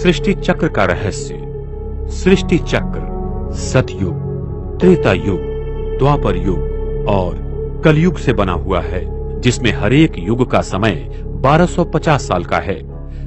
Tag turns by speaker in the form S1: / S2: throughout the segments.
S1: सृष्टि चक्र का रहस्य। सृष्टि चक्र सतयुग, त्रेता युग, द्वापर युग और कलयुग से बना हुआ है, जिसमें हर एक युग का समय 1250 साल का है।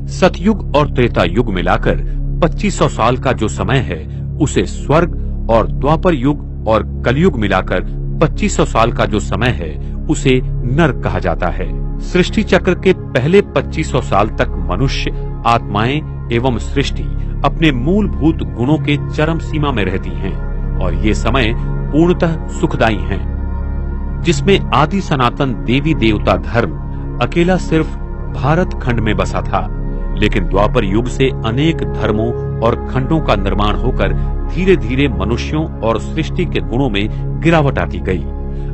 S1: सतयुग और त्रेता युग मिलाकर 2500 साल का जो समय है उसे स्वर्ग, और द्वापर युग और कलयुग मिलाकर 2500 साल का जो समय है उसे नरक कहा जाता है। सृष्टि चक्र के पहले 2500 साल तक मनुष्य, आत्माएं एवं सृष्टि अपने मूलभूत गुणों के चरम सीमा में रहती हैं, और ये समय पूर्णतः सुखदायी हैं, जिसमें आदि सनातन देवी देवता धर्म अकेला सिर्फ भारत खंड में बसा था। लेकिन द्वापर युग से अनेक धर्मों और खंडों का निर्माण होकर धीरे धीरे मनुष्यों और सृष्टि के गुणों में गिरावट आती गई।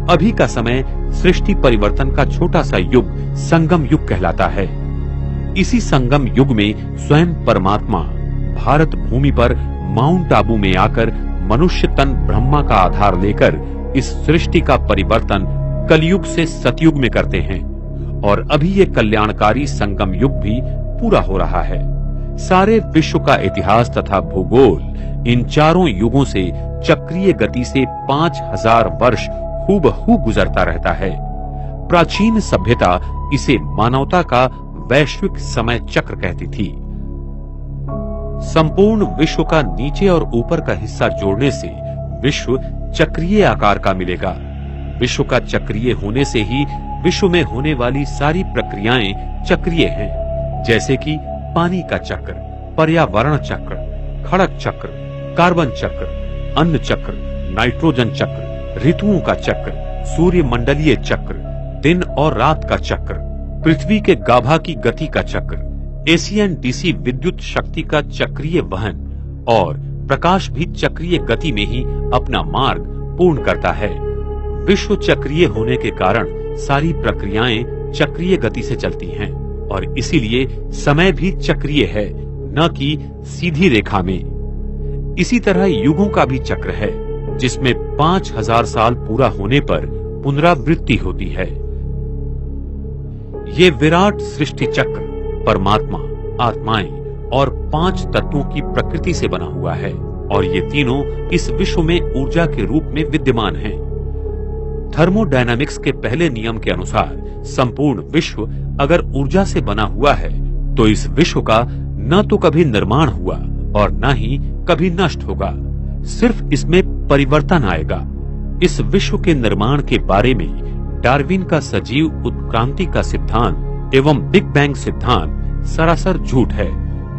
S1: अभी का समय सृष्टि परिवर्तन का छोटा सा युग संगम युग कहलाता है। इसी संगम युग में स्वयं परमात्मा भारत भूमि पर माउंट आबू में आकर मनुष्य तन ब्रह्मा का आधार लेकर इस सृष्टि का परिवर्तन कलयुग से सतयुग में करते हैं, और अभी ये कल्याणकारी संगम युग भी पूरा हो रहा है। सारे विश्व का इतिहास तथा भूगोल इन चारों युगों से चक्रीय गति से 5000 वर्ष हूबहू गुजरता रहता है। प्राचीन सभ्यता इसे मानवता का वैश्विक समय चक्र कहती थी। संपूर्ण विश्व का नीचे और ऊपर का हिस्सा जोड़ने से विश्व चक्रीय आकार का मिलेगा। विश्व का चक्रीय होने से ही विश्व में होने वाली सारी प्रक्रियाएं चक्रीय हैं, जैसे कि पानी का चक्र, पर्यावरण चक्र, खड़क चक्र, कार्बन चक्र, अन्न चक्र, नाइट्रोजन चक्र, ऋतुओं का चक्र, सूर्य मंडलीय चक्र, दिन और रात का चक्र, पृथ्वी के गाभा की गति का चक्र, एसी एंड डीसी विद्युत शक्ति का चक्रीय वहन, और प्रकाश भी चक्रीय गति में ही अपना मार्ग पूर्ण करता है। विश्व चक्रीय होने के कारण सारी प्रक्रियाएं चक्रीय गति से चलती हैं, और इसीलिए समय भी चक्रीय है, न कि सीधी रेखा में। इसी तरह युगों का भी चक्र है, जिसमें 5000 साल पूरा होने पर पुनरावृत्ति होती है। ये विराट सृष्टि चक्र परमात्मा, आत्माएं और 5 तत्वों की प्रकृति से बना हुआ है, और ये तीनों इस विश्व में ऊर्जा के रूप में विद्यमान हैं। थर्मोडायनामिक्स के पहले नियम के अनुसार संपूर्ण विश्व अगर ऊर्जा से बना हुआ है तो इस विश्व का न तो कभी निर्माण हुआ और न ही कभी नष्ट होगा, सिर्फ इसमें परिवर्तन आएगा। इस विश्व के निर्माण के बारे में डार्विन का सजीव उत्क्रांति का सिद्धांत एवं बिग बैंग सिद्धांत सरासर झूठ है,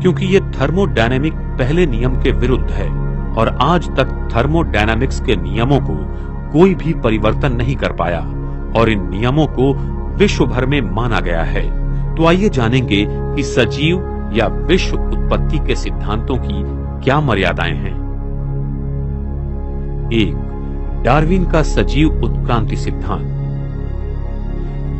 S1: क्योंकि ये थर्मोडायनामिक पहले नियम के विरुद्ध है, और आज तक थर्मोडायनामिक्स के नियमों को कोई भी परिवर्तन नहीं कर पाया, और इन नियमों को विश्व भर में माना गया है। तो आइए जानेंगे कि सजीव या विश्व उत्पत्ति के सिद्धांतों की क्या मर्यादाएं हैं। 1. डार्विन का सजीव उत्क्रांति सिद्धांत।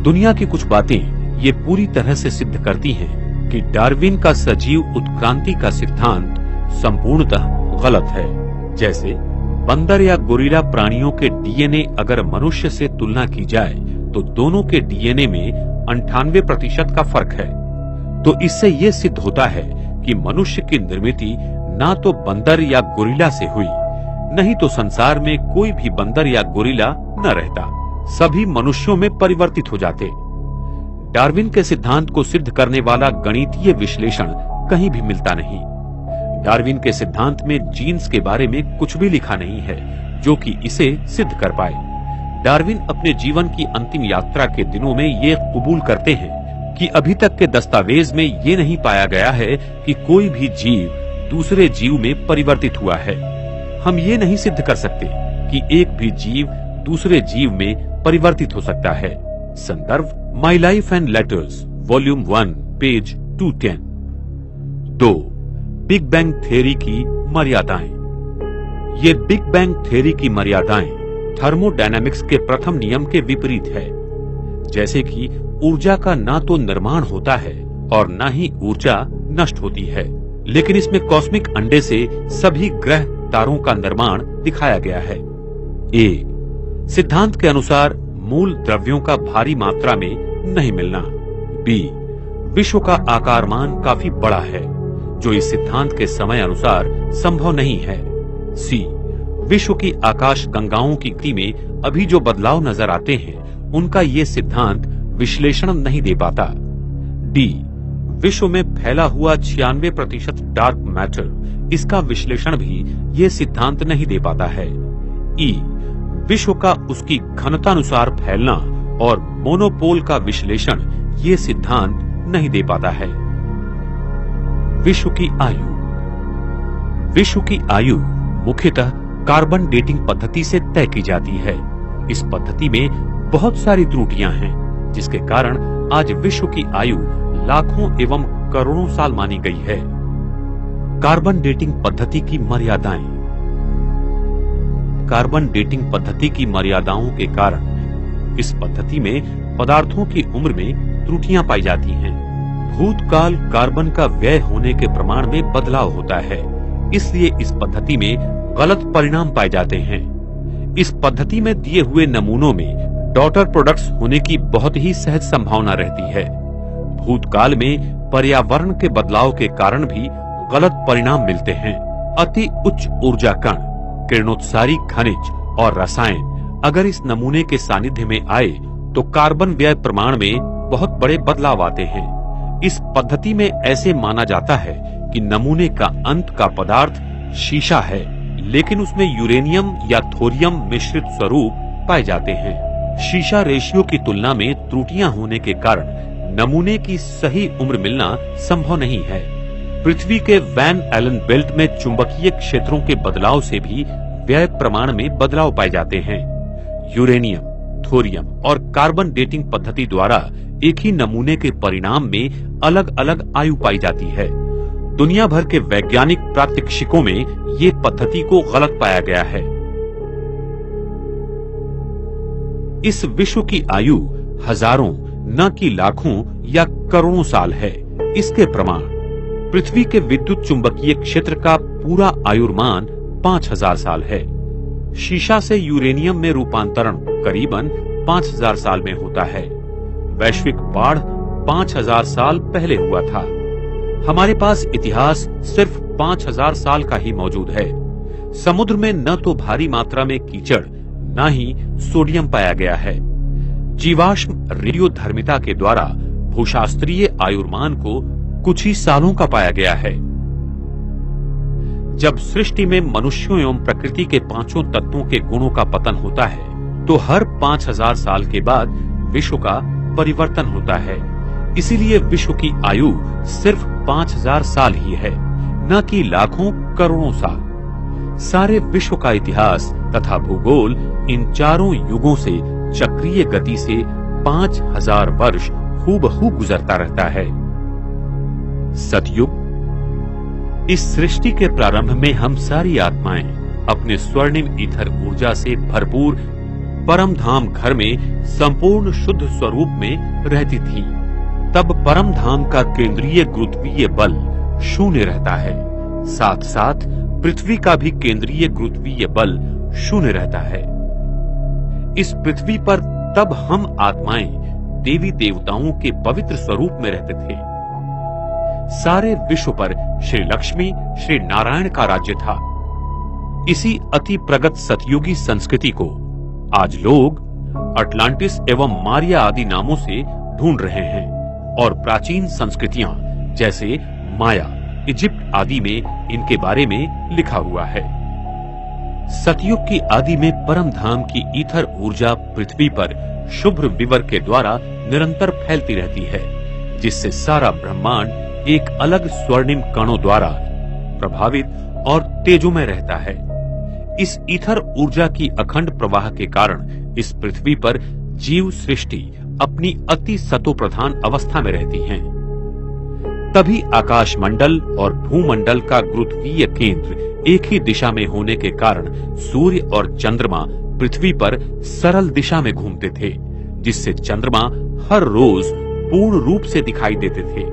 S1: दुनिया की कुछ बातें ये पूरी तरह से सिद्ध करती हैं कि डार्विन का सजीव उत्क्रांति का सिद्धांत संपूर्णतः गलत है। जैसे बंदर या गोरिल्ला प्राणियों के डीएनए अगर मनुष्य से तुलना की जाए तो दोनों के डीएनए में 98% का फर्क है। तो इससे ये सिद्ध होता है कि मनुष्य की निर्मिति ना तो बंदर या गोरिल्ला से हुई, नहीं तो संसार में कोई भी बंदर या गोरिल्ला न रहता, सभी मनुष्यों में परिवर्तित हो जाते। डार्विन के सिद्धांत को सिद्ध करने वाला गणितीय विश्लेषण कहीं भी मिलता नहीं। डार्विन के सिद्धांत में जीन्स के बारे में कुछ भी लिखा नहीं है जो कि इसे सिद्ध कर पाए। डार्विन अपने जीवन की अंतिम यात्रा के दिनों में ये कबूल करते हैं कि अभी तक के दस्तावेज में ये नहीं पाया गया है कि कोई भी जीव दूसरे जीव में परिवर्तित हुआ है। हम ये नहीं सिद्ध कर सकते कि एक भी जीव दूसरे जीव में परिवर्तित हो सकता है। संदर्भ my life and letters volume 1 page 210। 2. Big bang theory की मर्यादाएं। ये बिग बैंग थ्योरी की मर्यादाएं थर्मोडायनामिक्स के प्रथम नियम के विपरीत है। जैसे कि ऊर्जा का ना तो निर्माण होता है और ना ही ऊर्जा नष्ट होती है, लेकिन इसमें कॉस्मिक अंडे से सभी ग्रह तारों का निर्माण दिखाया गया है। ए. सिद्धांत के अनुसार मूल द्रव्यों का भारी मात्रा में नहीं मिलना। बी. विश्व का आकारमान काफी बड़ा है, जो इस सिद्धांत के समय अनुसार संभव नहीं है। सी, विश्व की आकाश गंगाओं की गति में अभी जो बदलाव नजर आते हैं उनका ये सिद्धांत विश्लेषण नहीं दे पाता। डी, विश्व में फैला हुआ 96% डार्क मैटर, इसका विश्लेषण भी ये सिद्धांत नहीं दे पाता है। ई, विश्व का उसकी घनतानुसार फैलना और मोनोपोल का विश्लेषण ये सिद्धांत नहीं दे पाता है। विश्व की आयु। विश्व की आयु मुख्यतः कार्बन डेटिंग पद्धति से तय की जाती है। इस पद्धति में बहुत सारी त्रुटियां हैं, जिसके कारण आज विश्व की आयु लाखों एवं करोड़ों साल मानी गई है। कार्बन डेटिंग पद्धति की मर्यादाएं। कार्बन डेटिंग पद्धति की मर्यादाओं के कारण इस पद्धति में पदार्थों की उम्र में त्रुटियां पाई जाती हैं। भूतकाल कार्बन का व्यय होने के प्रमाण में बदलाव होता है, इसलिए इस पद्धति में गलत परिणाम पाए जाते हैं। इस पद्धति में दिए हुए नमूनों में डॉटर प्रोडक्ट्स होने की बहुत ही सहज संभावना रहती है। भूतकाल में पर्यावरण के बदलाव के कारण भी गलत परिणाम मिलते हैं। अति उच्च ऊर्जा कण, किरणोत्सारी खनिज और रसायन अगर इस नमूने के सानिध्य में आए तो कार्बन व्यय प्रमाण में बहुत बड़े बदलाव आते हैं। इस पद्धति में ऐसे माना जाता है कि नमूने का अंत का पदार्थ शीशा है, लेकिन उसमें यूरेनियम या थोरियम मिश्रित स्वरूप पाए जाते हैं। शीशा रेशियो की तुलना में त्रुटियां होने के कारण नमूने की सही उम्र मिलना संभव नहीं है। पृथ्वी के वैन एलन बेल्ट में चुंबकीय क्षेत्रों के बदलाव से भी व्यय प्रमाण में बदलाव पाए जाते हैं। यूरेनियम, थोरियम और कार्बन डेटिंग पद्धति द्वारा एक ही नमूने के परिणाम में अलग अलग आयु पाई जाती है। दुनिया भर के वैज्ञानिक प्रात्यक्षिकों में ये पद्धति को गलत पाया गया है। इस विश्व की आयु हजारों न कि लाखों या करोड़ों साल है। इसके प्रमाण पृथ्वी के विद्युत चुंबकीय क्षेत्र का पूरा आयुर्मान 5000 साल है। शीशा से यूरेनियम में रूपांतरण करीबन 5000 साल में होता है। वैश्विक बाढ़ 5000 साल पहले हुआ था। हमारे पास इतिहास सिर्फ 5000 साल का ही मौजूद है। समुद्र में न तो भारी मात्रा में कीचड़ न ही सोडियम पाया गया है। जीवाश्म रेडियोधर्मिता के द्वारा भूशास्त्रीय आयुर्मान को कुछ ही सालों का पाया गया है। जब सृष्टि में मनुष्यों एवं प्रकृति के पांचों तत्वों के गुणों का पतन होता है तो हर 5000 साल के बाद विश्व का परिवर्तन होता है। इसीलिए विश्व की आयु सिर्फ 5000 साल ही है, न कि लाखों करोड़ों साल। सारे विश्व का इतिहास तथा भूगोल इन चारों युगों से चक्रीय गति से 5000 वर्ष हूबहू गुजरता रहता है। सतयुग। इस सृष्टि के प्रारंभ में हम सारी आत्माएं अपने स्वर्णिम ईथर ऊर्जा से भरपूर परम धाम घर में संपूर्ण शुद्ध स्वरूप में रहती थी। तब परम धाम का केंद्रीय गुरुत्वीय बल शून्य रहता है। साथ साथ पृथ्वी का भी केंद्रीय गुरुत्वीय बल शून्य रहता है। इस पृथ्वी पर तब हम आत्माएं देवी देवताओं के पवित्र स्वरूप में रहते थे। सारे विश्व पर श्री लक्ष्मी श्री नारायण का राज्य था। इसी अति प्रगत सतयुगी संस्कृति को आज लोग अटलांटिस एवं मारिया आदि नामों से ढूंढ रहे हैं और प्राचीन संस्कृतियां जैसे माया, इजिप्ट आदि में इनके बारे में लिखा हुआ है। सतयुग की आदि में परम धाम की ईथर ऊर्जा पृथ्वी पर शुभ्र विवर के द्वारा निरंतर फैलती रहती है, जिससे सारा ब्रह्मांड एक अलग स्वर्णिम कणों द्वारा प्रभावित और तेजोमय रहता है। इस ईथर ऊर्जा की अखंड प्रवाह के कारण इस पृथ्वी पर जीव सृष्टि अपनी अति सतो प्रधान अवस्था में रहती है। तभी आकाश मंडल और भूमंडल का गुरुत्वीय केंद्र एक ही दिशा में होने के कारण सूर्य और चंद्रमा पृथ्वी पर सरल दिशा में घूमते थे, जिससे चंद्रमा हर रोज पूर्ण रूप से दिखाई देते थे,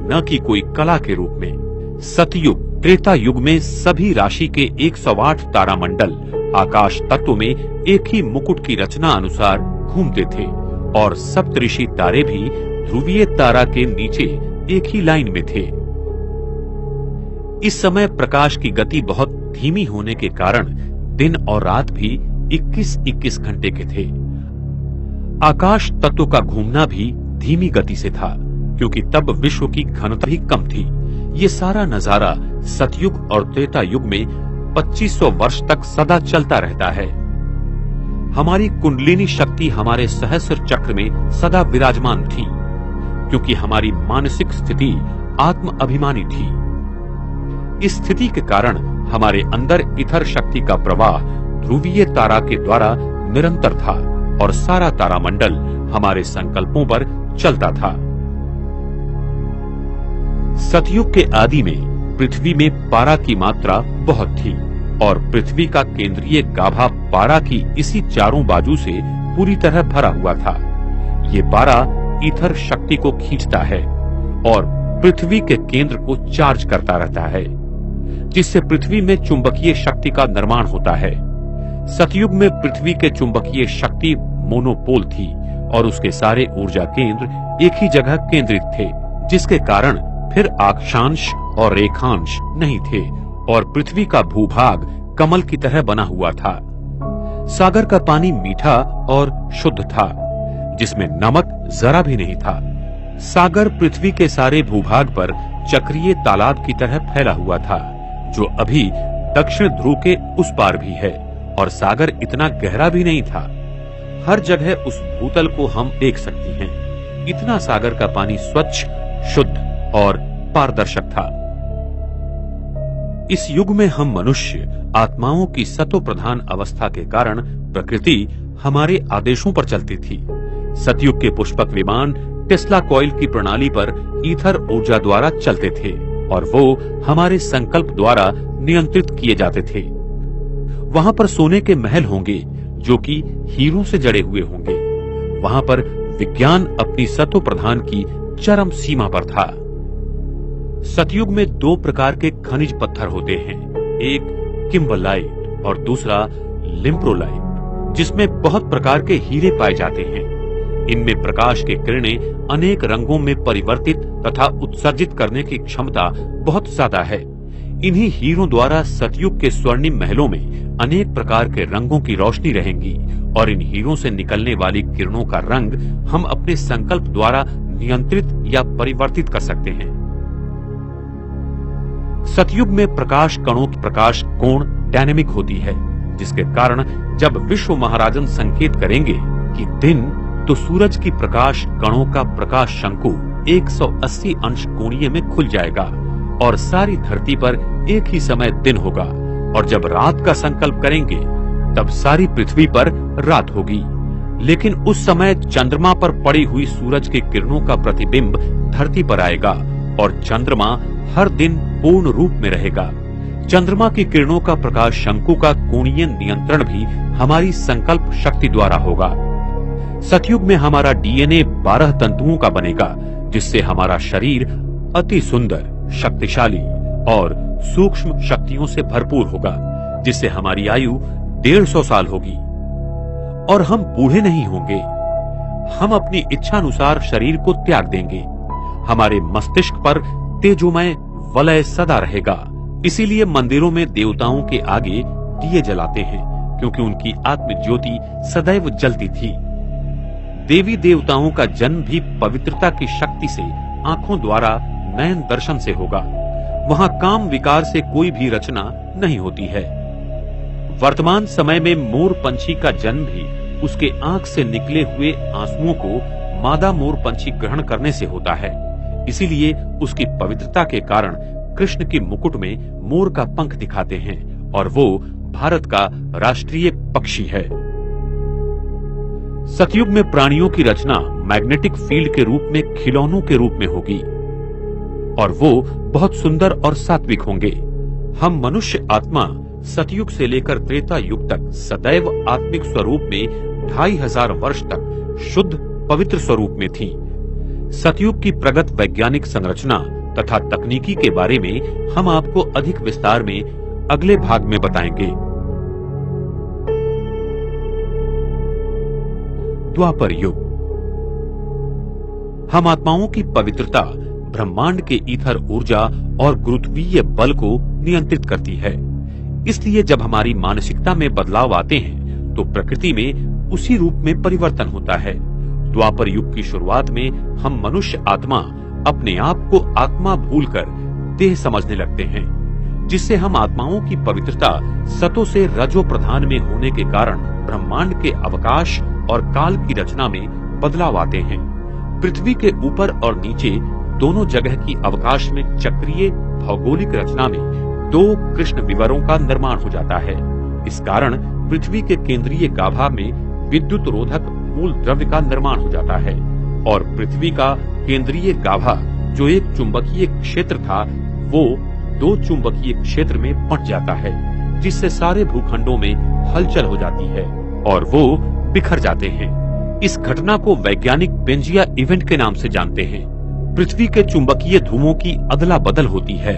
S1: न कि कोई कला के रूप में। सतयुग त्रेता युग में सभी राशि के 108 तारामंडल आकाश तत्व में एक ही मुकुट की रचना अनुसार घूमते थे और सप्तऋषि तारे भी ध्रुवीय तारा के नीचे एक ही लाइन में थे। इस समय प्रकाश की गति बहुत धीमी होने के कारण दिन और रात भी 21-21 घंटे के थे। आकाश तत्व का घूमना भी धीमी गति से था, क्योंकि तब विश्व की घनता भी कम थी। ये सारा नजारा सतयुग और त्रेता युग में 2500 वर्ष तक सदा चलता रहता है। हमारी कुंडलिनी शक्ति हमारे सहस्र चक्र में सदा विराजमान थी, क्योंकि हमारी मानसिक स्थिति आत्म अभिमानी थी। इस स्थिति के कारण हमारे अंदर इथर शक्ति का प्रवाह ध्रुवीय तारा के द्वारा निरंतर था और सारा तारामंडल हमारे संकल्पों पर चलता था। सतयुग के आदि में पृथ्वी में पारा की मात्रा बहुत थी और पृथ्वी का केंद्रीय गाभा पारा की इसी चारों बाजू से पूरी तरह भरा हुआ था। ये पारा ईथर शक्ति को खींचता है और पृथ्वी के केंद्र को चार्ज करता रहता है, जिससे पृथ्वी में चुंबकीय शक्ति का निर्माण होता है। सतयुग में पृथ्वी के चुंबकीय शक्ति मोनोपोल थी और उसके सारे ऊर्जा केंद्र एक ही जगह केंद्रित थे, जिसके कारण फिर अक्षांश और रेखांश नहीं थे और पृथ्वी का भूभाग कमल की तरह बना हुआ था। सागर का पानी मीठा और शुद्ध था, जिसमें नमक जरा भी नहीं था। सागर पृथ्वी के सारे भूभाग पर चक्रीय तालाब की तरह फैला हुआ था, जो अभी दक्षिण ध्रुव के उस पार भी है, और सागर इतना गहरा भी नहीं था। हर जगह उस भूतल को हम देख सकते हैं। इतना सागर का पानी स्वच्छ, शुद्ध और पारदर्शक था। इस युग में हम मनुष्य आत्माओं की सतो प्रधान अवस्था के कारण प्रकृति हमारे आदेशों पर चलती थी। सतयुग के पुष्पक विमान टेस्ला कॉइल की प्रणाली पर ईथर ऊर्जा द्वारा चलते थे और वो हमारे संकल्प द्वारा नियंत्रित किए जाते थे। वहां पर सोने के महल होंगे जो कि हीरों से जड़े हुए होंगे। वहां पर विज्ञान अपनी सतो प्रधान की चरम सीमा पर था। सतयुग में दो प्रकार के खनिज पत्थर होते हैं, एक किम्बरलाइट और दूसरा लिम्प्रोलाइट, जिसमें बहुत प्रकार के हीरे पाए जाते हैं। इनमें प्रकाश की किरणें अनेक रंगों में परिवर्तित तथा उत्सर्जित करने की क्षमता बहुत ज्यादा है। इन्हीं हीरों द्वारा सतयुग के स्वर्णिम महलों में अनेक प्रकार के रंगों की रोशनी रहेंगी और इन हीरों से निकलने वाली किरणों का रंग हम अपने संकल्प द्वारा नियंत्रित या परिवर्तित कर सकते हैं। सतयुग में प्रकाश कणों की प्रकाश कोण डायनेमिक होती है, जिसके कारण जब विश्व महाराजन संकेत करेंगे कि दिन, तो सूरज की प्रकाश कणों का प्रकाश शंकु 180 अंश कोणीय में खुल जाएगा और सारी धरती पर एक ही समय दिन होगा। और जब रात का संकल्प करेंगे तब सारी पृथ्वी पर रात होगी। लेकिन उस समय चंद्रमा पर पड़ी हुई सूरज की किरणों का प्रतिबिंब धरती पर आएगा और चंद्रमा हर दिन पूर्ण रूप में रहेगा। चंद्रमा की किरणों का प्रकाश शंकु का कोणीय नियंत्रण भी हमारी संकल्प शक्ति द्वारा होगा। सतयुग में हमारा डीएनए 12 तंतुओं का बनेगा, जिससे हमारा शरीर अति सुंदर, शक्तिशाली और सूक्ष्म शक्तियों से भरपूर होगा, जिससे हमारी आयु 150 साल होगी और हम बूढ़े नहीं होंगे। हम अपनी इच्छानुसार शरीर को त्याग देंगे। हमारे मस्तिष्क पर तेजोमय वलय सदा रहेगा। इसीलिए मंदिरों में देवताओं के आगे दिए जलाते हैं, क्योंकि उनकी आत्म ज्योति सदैव जलती थी। देवी देवताओं का जन्म भी पवित्रता की शक्ति से आंखों द्वारा नयन दर्शन से होगा। वहां काम विकार से कोई भी रचना नहीं होती है। वर्तमान समय में मोर पंछी का जन्म भी उसके आंख से निकले हुए आंसुओं को मादा मोर पंछी ग्रहण करने से होता है। इसीलिए उसकी पवित्रता के कारण कृष्ण के मुकुट में मोर का पंख दिखाते हैं और वो भारत का राष्ट्रीय पक्षी है। सतयुग में प्राणियों की रचना मैग्नेटिक फील्ड के रूप में खिलौनों के रूप में होगी और वो बहुत सुंदर और सात्विक होंगे। हम मनुष्य आत्मा सतयुग से लेकर त्रेता युग तक सदैव आत्मिक स्वरूप में 2500 वर्ष तक शुद्ध पवित्र स्वरूप में थी। सतयुग की प्रगत वैज्ञानिक संरचना तथा तकनीकी के बारे में हम आपको अधिक विस्तार में अगले भाग में बताएंगे। द्वापर युग। हम आत्माओं की पवित्रता ब्रह्मांड के ईथर ऊर्जा और गुरुत्वीय बल को नियंत्रित करती है। इसलिए जब हमारी मानसिकता में बदलाव आते हैं तो प्रकृति में उसी रूप में परिवर्तन होता है। द्वापर युग की शुरुआत में हम मनुष्य आत्मा अपने आप को आत्मा भूलकर देह समझने लगते हैं, जिससे हम आत्माओं की पवित्रता सतो से रजो प्रधान में होने के कारण ब्रह्मांड के अवकाश और काल की रचना में बदलाव आते हैं। पृथ्वी के ऊपर और नीचे दोनों जगह की अवकाश में चक्रीय भौगोलिक रचना में दो कृष्ण विवरों का निर्माण हो जाता है। इस कारण पृथ्वी के केंद्रीय गाभा में विद्युत रोधक मूल द्रव्य का निर्माण हो जाता है और पृथ्वी का केंद्रीय गाभा जो एक चुंबकीय क्षेत्र था वो दो चुंबकीय क्षेत्र में बंट जाता है, जिससे सारे भूखंडों में हलचल हो जाती है और वो बिखर जाते हैं। इस घटना को वैज्ञानिक पेंजिया इवेंट के नाम से जानते हैं। पृथ्वी के चुंबकीय धुओं की अदला बदल होती है।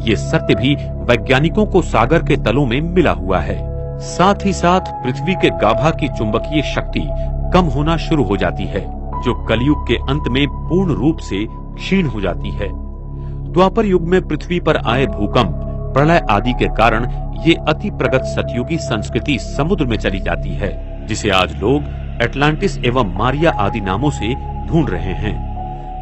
S1: ये सत्य भी वैज्ञानिकों को सागर के तलों में मिला हुआ है। साथ ही साथ पृथ्वी के गाभा की चुंबकीय शक्ति कम होना शुरू हो जाती है, जो कलयुग के अंत में पूर्ण रूप से क्षीण हो जाती है। द्वापर युग में पृथ्वी पर आए भूकंप, प्रलय आदि के कारण ये अति प्रगत सतयुगी संस्कृति समुद्र में चली जाती है, जिसे आज लोग एटलांटिस एवं मारिया आदि नामों से ढूंढ रहे हैं।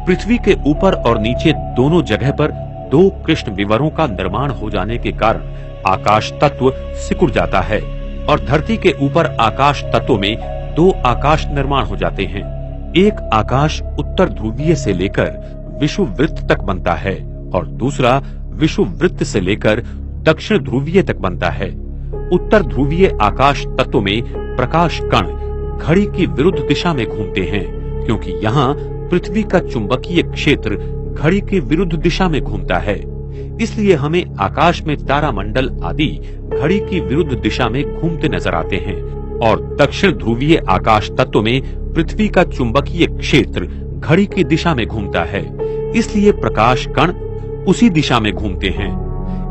S1: पृथ्वी के ऊपर और नीचे दोनों जगह पर दो कृष्ण विवरों का निर्माण हो जाने के कारण आकाश तत्व सिकुड़ जाता है और धरती के ऊपर आकाश तत्व में दो आकाश निर्माण हो जाते हैं। एक आकाश उत्तर ध्रुवीय से लेकर विषुववृत्त तक बनता है और दूसरा विषुववृत्त से लेकर दक्षिण ध्रुवीय तक बनता है। उत्तर ध्रुवीय आकाश तत्व में प्रकाश कण घड़ी की विरुद्ध दिशा में घूमते हैं, क्योंकि यहाँ पृथ्वी का चुंबकीय क्षेत्र घड़ी की विरुद्ध दिशा में घूमता है। इसलिए हमें आकाश में तारामंडल आदि घड़ी की विरुद्ध दिशा में घूमते नजर आते हैं और दक्षिण ध्रुवीय आकाश तत्व में पृथ्वी का चुंबकीय क्षेत्र घड़ी की दिशा में घूमता है। इसलिए प्रकाश कण उसी दिशा में घूमते हैं।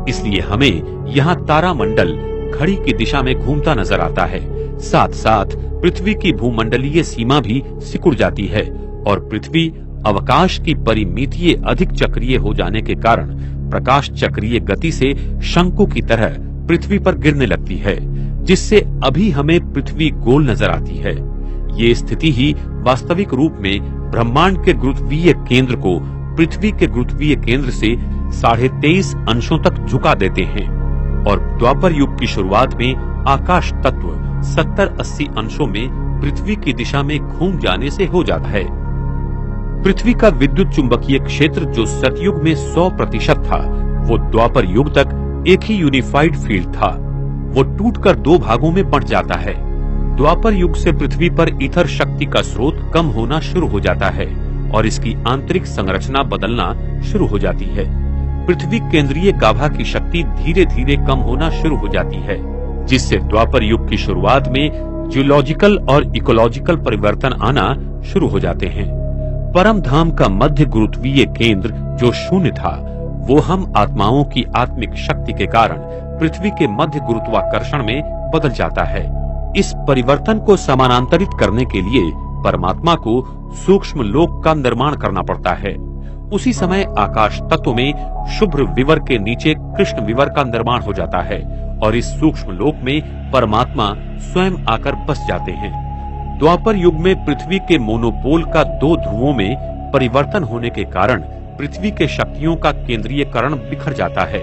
S1: इसलिए हमें यहाँ तारामंडल घड़ी की दिशा में घूमता नजर आता है। साथ साथ पृथ्वी की भूमंडलीय सीमा भी सिकुड़ जाती है और पृथ्वी अवकाश की परिमितीय अधिक चक्रीय हो जाने के कारण प्रकाश चक्रीय गति से शंकु की तरह पृथ्वी पर गिरने लगती है, जिससे अभी हमें पृथ्वी गोल नजर आती है। ये स्थिति ही वास्तविक रूप में ब्रह्मांड के गुरुत्वीय केंद्र को पृथ्वी के गुरुत्वीय केंद्र से 23.5 अंशों तक झुका देते हैं और द्वापर युग की शुरुआत में आकाश तत्व 70-80 अंशों में पृथ्वी की दिशा में घूम जाने से हो जाता है। पृथ्वी का विद्युत चुंबकीय क्षेत्र जो सतयुग में 100% था, वो द्वापर युग तक एक ही यूनिफाइड फील्ड था। वो टूटकर दो भागों में बंट जाता है। द्वापर युग से पृथ्वी पर ईथर शक्ति का स्रोत कम होना शुरू हो जाता है और इसकी आंतरिक संरचना बदलना शुरू हो जाती है। पृथ्वी केंद्रीय गाभा की शक्ति धीरे धीरे कम होना शुरू हो जाती है, जिससे द्वापर युग की शुरुआत में जियोलॉजिकल और इकोलॉजिकल परिवर्तन आना शुरू हो जाते हैं। परम धाम का मध्य गुरुत्वीय केंद्र जो शून्य था, वो हम आत्माओं की आत्मिक शक्ति के कारण पृथ्वी के मध्य गुरुत्वाकर्षण में बदल जाता है। इस परिवर्तन को समानांतरित करने के लिए परमात्मा को सूक्ष्म लोक का निर्माण करना पड़ता है। उसी समय आकाश तत्व में शुभ्र विवर के नीचे कृष्ण विवर का निर्माण हो जाता है और इस सूक्ष्म लोक में परमात्मा स्वयं आकर बस जाते हैं। द्वापर युग में पृथ्वी के मोनोपोल का दो ध्रुवों में परिवर्तन होने के कारण पृथ्वी के शक्तियों का केंद्रीयकरण बिखर जाता है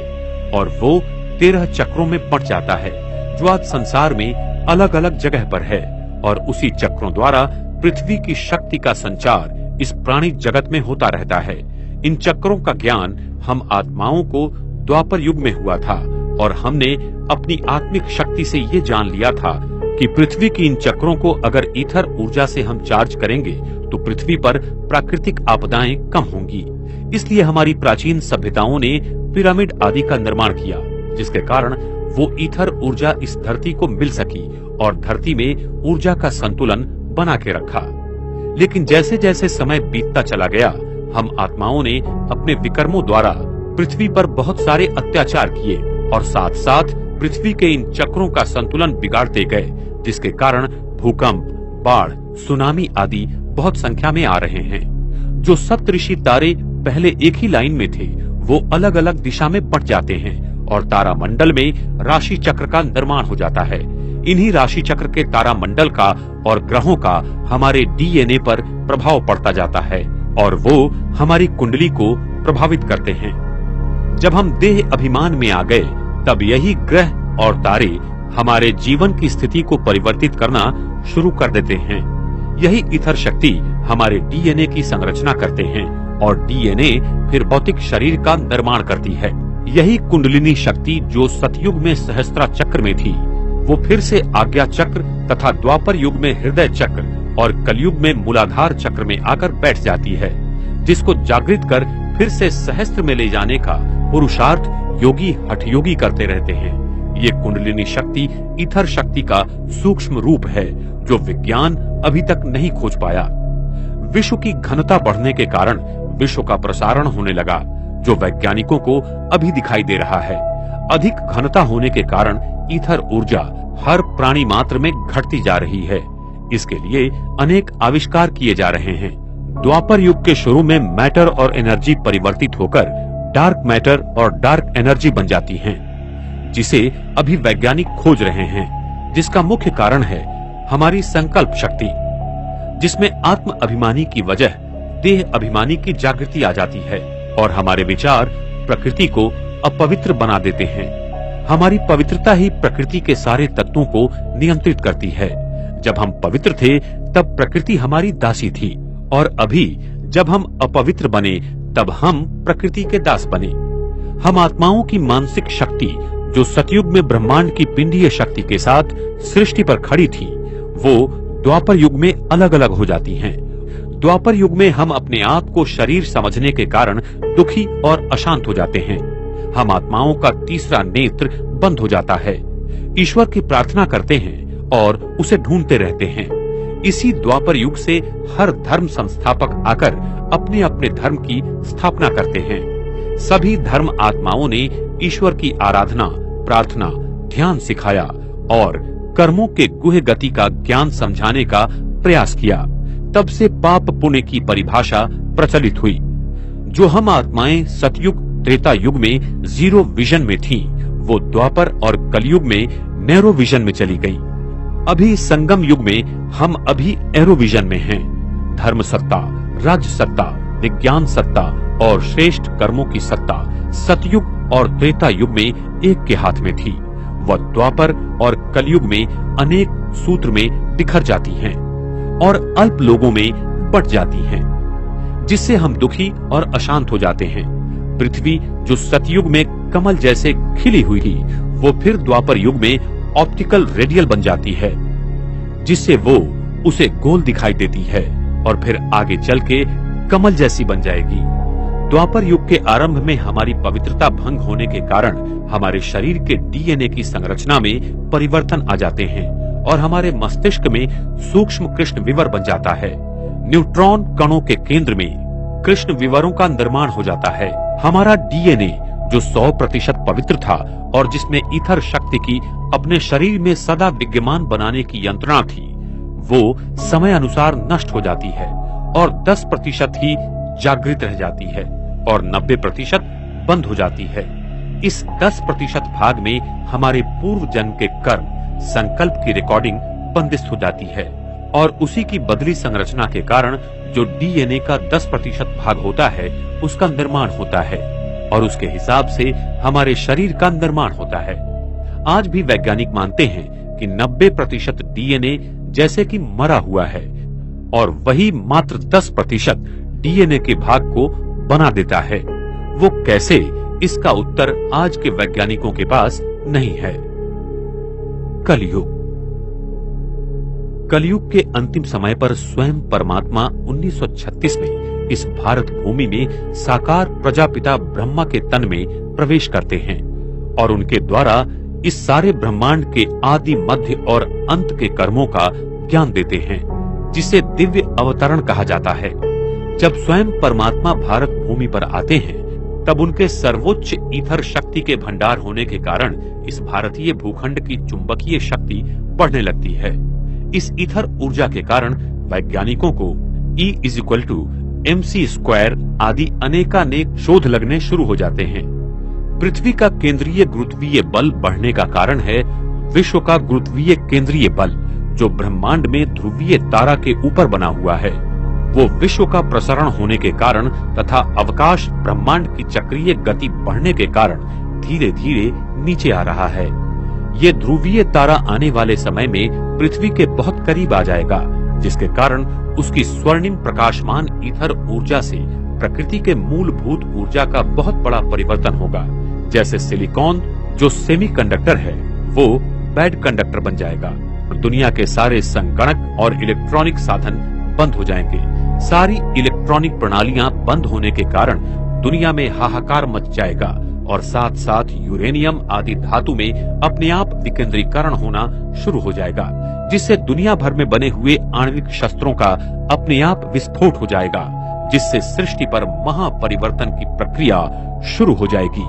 S1: और वो 13 चक्रों में बंट जाता है, जो आज संसार में अलग अलग जगह पर है और उसी चक्रों द्वारा पृथ्वी की शक्ति का संचार इस प्राणी जगत में होता रहता है। इन चक्रों का ज्ञान हम आत्माओं को द्वापर युग में हुआ था और हमने अपनी आत्मिक शक्ति से ये जान लिया था कि पृथ्वी की इन चक्रों को अगर ईथर ऊर्जा से हम चार्ज करेंगे तो पृथ्वी पर प्राकृतिक आपदाएं कम होंगी। इसलिए हमारी प्राचीन सभ्यताओं ने पिरामिड आदि का निर्माण किया, जिसके कारण वो ईथर ऊर्जा इस धरती को मिल सकी और धरती में ऊर्जा का संतुलन बना के रखा। लेकिन जैसे जैसे समय बीतता चला गया, हम आत्माओं ने अपने विकर्मों द्वारा पृथ्वी पर बहुत सारे अत्याचार किए और साथ साथ पृथ्वी के इन चक्रों का संतुलन बिगाड़ते गए, जिसके कारण भूकंप, बाढ़, सुनामी आदि बहुत संख्या में आ रहे हैं। जो सप्तऋषि तारे पहले एक ही लाइन में थे वो अलग अलग दिशा में बंट जाते हैं और तारामंडल में राशि चक्र का निर्माण हो जाता है। इन्हीं राशि चक्र के तारामंडल का और ग्रहों का हमारे डीएनए पर प्रभाव पड़ता जाता है और वो हमारी कुंडली को प्रभावित करते हैं। जब हम देह अभिमान में आ गए तब यही ग्रह और तारे हमारे जीवन की स्थिति को परिवर्तित करना शुरू कर देते हैं। यही ईथर शक्ति हमारे डीएनए की संरचना करते हैं और डीएनए फिर भौतिक शरीर का निर्माण करती है। यही कुंडलिनी शक्ति जो सतयुग में सहस्त्रा चक्र में थी वो फिर से आज्ञा चक्र तथा द्वापर युग में हृदय चक्र और कलयुग में मूलाधार चक्र में आकर बैठ जाती है, जिसको जागृत कर फिर से सहस्त्र में ले जाने का पुरुषार्थ योगी हठयोगी करते रहते हैं। ये कुंडलिनी शक्ति ईथर शक्ति का सूक्ष्म रूप है जो विज्ञान अभी तक नहीं खोज पाया। विश्व की घनता बढ़ने के कारण विश्व का प्रसारण होने लगा जो वैज्ञानिकों को अभी दिखाई दे रहा है। अधिक घनता होने के कारण ईथर ऊर्जा हर प्राणी मात्र में घटती जा रही है। इसके लिए अनेक आविष्कार किए जा रहे हैं। द्वापर युग के शुरू में मैटर और एनर्जी परिवर्तित होकर डार्क मैटर और डार्क एनर्जी बन जाती हैं, जिसे अभी वैज्ञानिक खोज रहे हैं। जिसका मुख्य कारण है हमारी संकल्प शक्ति, जिसमें आत्म अभिमानी की वजह देह अभिमानी की जागृति आ जाती है और हमारे विचार प्रकृति को अपवित्र बना देते हैं। हमारी पवित्रता ही प्रकृति के सारे तत्वों को नियंत्रित करती है। जब हम पवित्र थे तब प्रकृति हमारी दासी थी और अभी जब हम अपवित्र बने तब हम प्रकृति के दास बने। हम आत्माओं की मानसिक शक्ति जो सतयुग में ब्रह्मांड की पिंडीय शक्ति के साथ सृष्टि पर खड़ी थी वो द्वापर युग में अलग अलग हो जाती हैं। द्वापर युग में हम अपने आप को शरीर समझने के कारण दुखी और अशांत हो जाते हैं। हम आत्माओं का तीसरा नेत्र बंद हो जाता है। ईश्वर की प्रार्थना करते हैं और उसे ढूंढते रहते हैं। इसी द्वापर युग से हर धर्म संस्थापक आकर अपने अपने धर्म की स्थापना करते हैं। सभी धर्म आत्माओं ने ईश्वर की आराधना, प्रार्थना, ध्यान सिखाया और कर्मों के गुह्य गति का ज्ञान समझाने का प्रयास किया। तब से पाप पुण्य की परिभाषा प्रचलित हुई। जो हम आत्माएं सतयुग त्रेता युग में जीरो विजन में थीं, वो द्वापर और कलयुग में नैरो विजन में चली गईं। अभी संगम युग में हम अभी एरो विजन में हैं। धर्म सत्ता, राज्य सत्ता, विज्ञान सत्ता और श्रेष्ठ कर्मों की सत्ता सतयुग और त्रेता युग में एक के हाथ में थी। वह द्वापर और कलयुग में अनेक सूत्र में बिखर जाती हैं और अल्प लोगों में बट जाती हैं, जिससे हम दुखी और अशांत हो जाते हैं। पृथ्वी जो सतयुग में कमल जैसे खिली हुई थी वो फिर द्वापर युग में ऑप्टिकल रेडियल बन जाती है, जिससे वो उसे गोल दिखाई देती है और फिर आगे चल के कमल जैसी बन जाएगी। द्वापर युग के आरंभ में हमारी पवित्रता भंग होने के कारण हमारे शरीर के डीएनए की संरचना में परिवर्तन आ जाते हैं और हमारे मस्तिष्क में सूक्ष्म कृष्ण विवर बन जाता है। न्यूट्रॉन कणों के केंद्र में कृष्ण विवरों का निर्माण हो जाता है। हमारा डीएनए जो 100% पवित्र था और जिसमें ईथर शक्ति की अपने शरीर में सदा विद्यमान बनाने की यंत्रणा थी, वो समय अनुसार नष्ट हो जाती है और 10% ही जागृत रह जाती है और 90% बंद हो जाती है। इस 10% भाग में हमारे पूर्व जन्म के कर्म, संकल्प की रिकॉर्डिंग बंदिस्त हो जाती है और उसी की बदली संरचना के कारण जो डीएनए का 10% भाग होता है उसका निर्माण होता है और उसके हिसाब से हमारे शरीर का निर्माण होता है। आज भी वैज्ञानिक मानते हैं कि 90% डीएनए जैसे कि मरा हुआ है और वही मात्र 10% डीएनए के भाग को बना देता है। वो कैसे, इसका उत्तर आज के वैज्ञानिकों के पास नहीं है। कलयुग। कलयुग के अंतिम समय पर स्वयं परमात्मा 1936 में इस भारत भूमि में साकार प्रजापिता ब्रह्मा के तन में प्रवेश करते हैं और उनके द्वारा इस सारे ब्रह्मांड के आदि, मध्य और अंत के कर्मों का ज्ञान देते हैं, जिसे दिव्य अवतरण कहा जाता है। जब स्वयं परमात्मा भारत भूमि पर आते हैं तब उनके सर्वोच्च ईथर शक्ति के भंडार होने के कारण इस भारतीय भूखंड की चुंबकीय शक्ति बढ़ने लगती है। इस ईथर ऊर्जा के कारण वैज्ञानिकों को E = MC² आदि अनेकानेक शोध लगने शुरू हो जाते हैं। पृथ्वी का केंद्रीय गुरुत्वीय बल बढ़ने का कारण है विश्व का गुरुत्वीय केंद्रीय बल, जो ब्रह्मांड में ध्रुवीय तारा के ऊपर बना हुआ है। वो विश्व का प्रसारण होने के कारण तथा अवकाश ब्रह्मांड की चक्रीय गति बढ़ने के कारण धीरे धीरे नीचे आ रहा है। ये ध्रुवीय तारा आने वाले समय में पृथ्वी के बहुत करीब आ जाएगा, जिसके कारण उसकी स्वर्णिम प्रकाशमान ईथर ऊर्जा से प्रकृति के मूलभूत ऊर्जा का बहुत बड़ा परिवर्तन होगा। जैसे सिलिकॉन जो सेमीकंडक्टर है, वो बैड कंडक्टर बन जाएगा। दुनिया के सारे संगणक और इलेक्ट्रॉनिक साधन बंद हो जाएंगे। सारी इलेक्ट्रॉनिक प्रणालियां बंद होने के कारण दुनिया में हाहाकार मच जाएगा और साथ साथ यूरेनियम आदि धातु में अपने आप विकेंद्रीकरण होना शुरू हो जाएगा, जिससे दुनिया भर में बने हुए आणविक शस्त्रों का अपने आप विस्फोट हो जाएगा, जिससे सृष्टि पर महापरिवर्तन की प्रक्रिया शुरू हो जाएगी।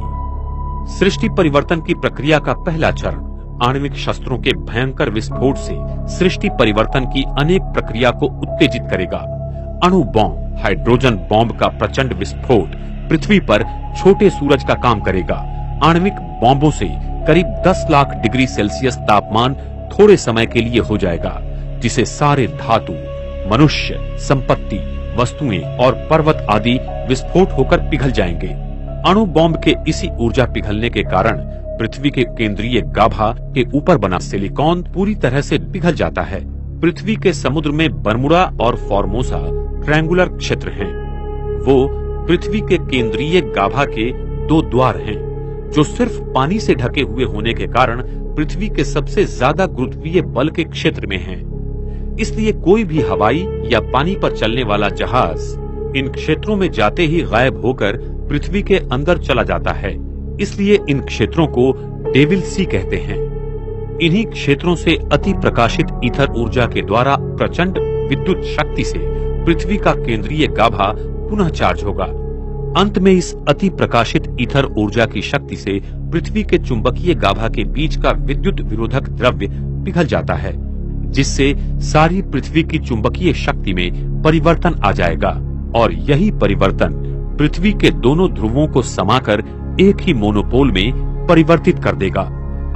S1: सृष्टि परिवर्तन की प्रक्रिया का पहला चरण आणविक शस्त्रों के भयंकर विस्फोट से सृष्टि परिवर्तन की अनेक प्रक्रिया को उत्तेजित करेगा। अणु बॉम्ब, हाइड्रोजन बॉम्ब का प्रचंड विस्फोट पृथ्वी पर छोटे सूरज का काम करेगा। आणविक बॉम्बों से करीब 10 लाख डिग्री सेल्सियस तापमान थोड़े समय के लिए हो जाएगा, जिसे सारे धातु, मनुष्य, संपत्ति, वस्तुएं और पर्वत आदि विस्फोट होकर पिघल जाएंगे। अणु बॉम्ब के इसी ऊर्जा पिघलने के कारण पृथ्वी के केंद्रीय गाभा के ऊपर बना सिलिकॉन पूरी तरह से पिघल जाता है। पृथ्वी के समुद्र में बर्मुडा और फॉर्मोसा ट्रायंगुलर क्षेत्र हैं। वो पृथ्वी के केंद्रीय गाभा के 2 द्वार हैं, जो सिर्फ पानी से ढके हुए होने के कारण पृथ्वी के सबसे ज्यादा गुरुत्वीय बल के क्षेत्र में हैं। इसलिए कोई भी हवाई या पानी पर चलने वाला जहाज इन क्षेत्रों में जाते ही गायब होकर पृथ्वी के अंदर चला जाता है। इसलिए इन क्षेत्रों को डेविल सी कहते हैं। इन्हीं क्षेत्रों से अति प्रकाशित ईथर ऊर्जा के द्वारा प्रचंड विद्युत शक्ति से पृथ्वी का केंद्रीय गाभा पुनः चार्ज होगा। अंत में इस अति प्रकाशित ईथर ऊर्जा की शक्ति से पृथ्वी के चुंबकीय गाभा के बीच का विद्युत विरोधक द्रव्य पिघल जाता है, जिससे सारी पृथ्वी की चुंबकीय शक्ति में परिवर्तन आ जाएगा और यही परिवर्तन पृथ्वी के दोनों ध्रुवों को समाकर एक ही मोनोपोल में परिवर्तित कर देगा।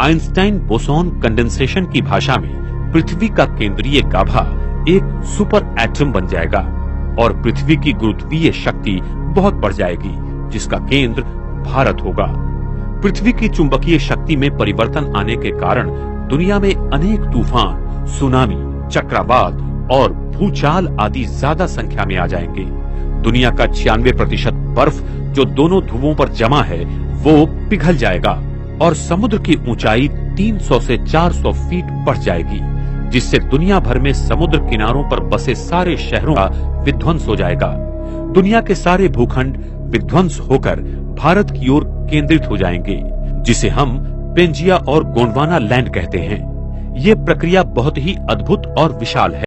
S1: आइंस्टाइन बोसॉन कंडेंसेशन की भाषा में पृथ्वी का केंद्रीय गाभा एक सुपर एटम बन जाएगा और पृथ्वी की गुरुत्वीय शक्ति बहुत बढ़ जाएगी, जिसका केंद्र भारत होगा। पृथ्वी की चुंबकीय शक्ति में परिवर्तन आने के कारण दुनिया में अनेक तूफान, सुनामी, चक्रवात और भूचाल आदि ज्यादा संख्या में आ जाएंगे। दुनिया का 96% बर्फ जो दोनों ध्रुवों पर जमा है वो पिघल जाएगा और समुद्र की ऊंचाई 300 से 400 फीट बढ़ जाएगी, जिससे दुनिया भर में समुद्र किनारों पर बसे सारे शहरों का विध्वंस हो जाएगा। दुनिया के सारे भूखंड विध्वंस होकर भारत की ओर केंद्रित हो जाएंगे, जिसे हम पेंजिया और गोंडवाना लैंड कहते हैं। ये प्रक्रिया बहुत ही अद्भुत और विशाल है।